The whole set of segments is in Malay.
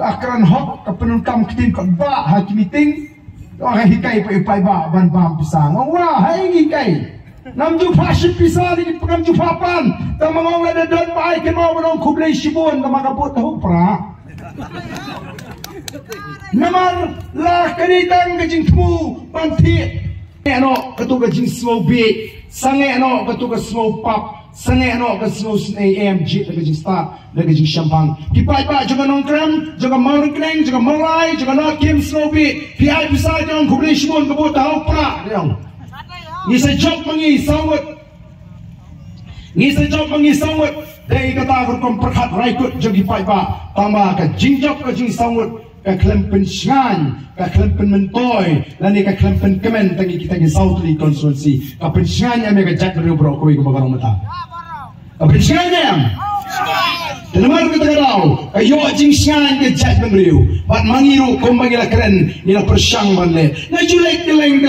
akran hok kapenun kam kitin ko ba hakimiting orang hikai pai ba ban bam pisang wah hai hikai nam ju fashion pisang ni pegam ju papan tamang ada don pai ke mau nong kublai shibun tamaga pot tahu pra namar la kanitang gajing tmu panti ano katu gajing small be sange ano katu ga small pop sange ano ga small am jit gajing start gajing champagne kipai ba juga nongkram juga mau kleng juga mulai juga not kim small be pi bisa jong kublai shibun ke pot tahu pra yang ni sa job mangi sawat dai kata berkom perhat raikut jadi pai ba tama ka jingjok ka jing sawat ka klempen shan ka klempen mentoy lani ka klempen kemen tangi kita ni Southly constituency ka penshan ya mega jak bro bro ko ko bagarong mata ka penshan ya Telemar kita tahu, ayo jing shan ke jak bro bat mangiru ko magila keren ni la persang manle na julek keleng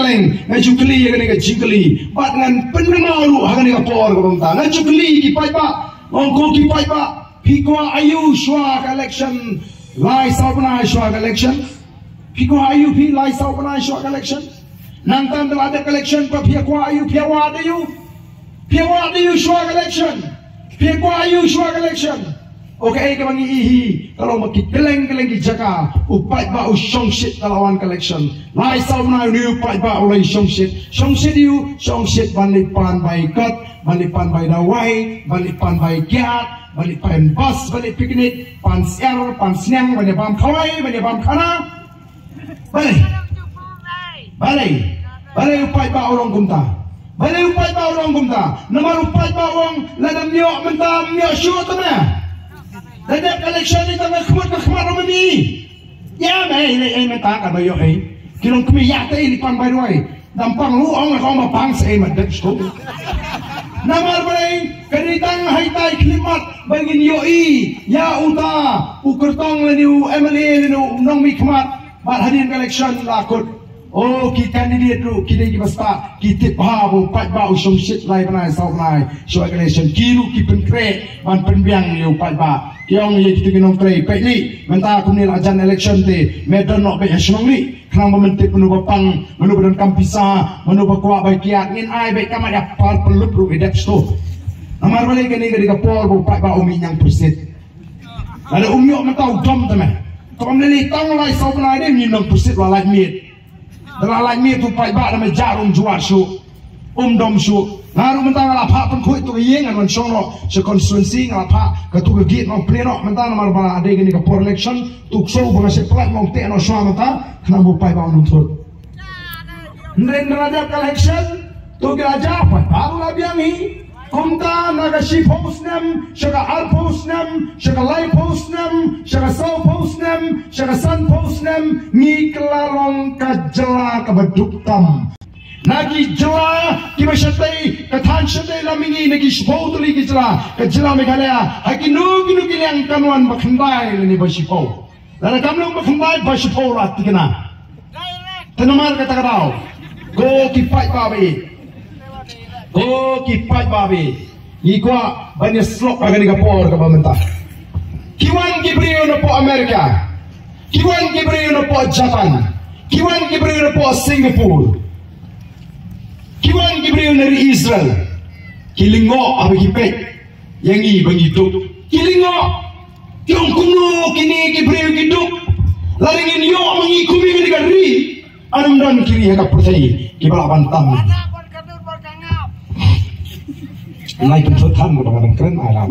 na jukli ya ka jingli bat ngan penmalu hagan ka por ko mata na jukli ki pai ba ongko ki pai ba pikwa ayu shwa election lai saupana shwa election pikwa ayu pi lai saupana shwa election nang tan ada election pa pikwa ayu piawa de you shwa election pikwa ayu shwa election okay ke mangi ihi kalau makikeleng ki jaka upai ba usong shit kalawan election lai saupana ni upai ba ulai shong shit balipan by cut balipan by dawai balipan by kiat balik pan bus, balik piknik, pan siar, pan siang, balik bam kawai, balik bam kana, balik upai ba orang kumta, nomor upai ba orang ladam nyok mentam nyok syut tu mana, ladam election ni tengah kemat orang ni, ya ini mentang kan bayok kilong kami yak ini pan bayoi, dampang lu orang kau mapang saya madet stop. Namar balai kanitang haitai klimat bangin yoi ya uta ukertong leniu MLA leniu nong mikmat bat hadin election lakut oh ki candidate ru ki dei basta ki tip ha bu pat ba usong shit lai banai sau nai so election kiru ki penkre ban penbiang yu pat ba kiong ye ki nong tre pe ni menta kumni ajan election te medon no pe hasnong ni khang mementik menu bapang menu badan kampisa menu bakwa bai kiat ngin ai bai kamat ya par pelut ru edap sto amar balik kini ke kapol bu pat ba umi yang persit ada umyo mentau dom teman tom leli tang lai sau nai de ni nong persit la lai miet dalam lai miet tu pat ba nama jarum juat su dom su lalu mentang apa pun kuit tu yang an sono se konstituensi ngapa ketu git no pleno mentang namar ba ade gini kapol election tu so bang se plat mong te no so mata kena bupai ba unut nrendra da election tu geraja apa baru la biangi kumta naga shi postnam shaga al postnam shaga lai postnam shaga so postnam shaga san postnam ni kelarong kajela kabaduktam nagi jela kibasatai kathan satai lamingi nagi spotuli kijela kajela megalaya hakinu yang kanuan bakhandai ni basipau lana kamlong bakhandai basipau rat tikana tenamar kata katau go kipai babi ikwa banyak slok agak digapor ke pemerintah kiwan kibriyo no po Amerika kiwan kibriyo no po Japan kiwan kibriyo no po Singapore kiwan kibriyo dari Israel kilingo abi kipek yang i begitu kilingo tiong kuno kini kibriyo hidup laringin yo mengikumi negeri anam dan kiri haka percaya kibalapan tam Lai kan sudah keren alam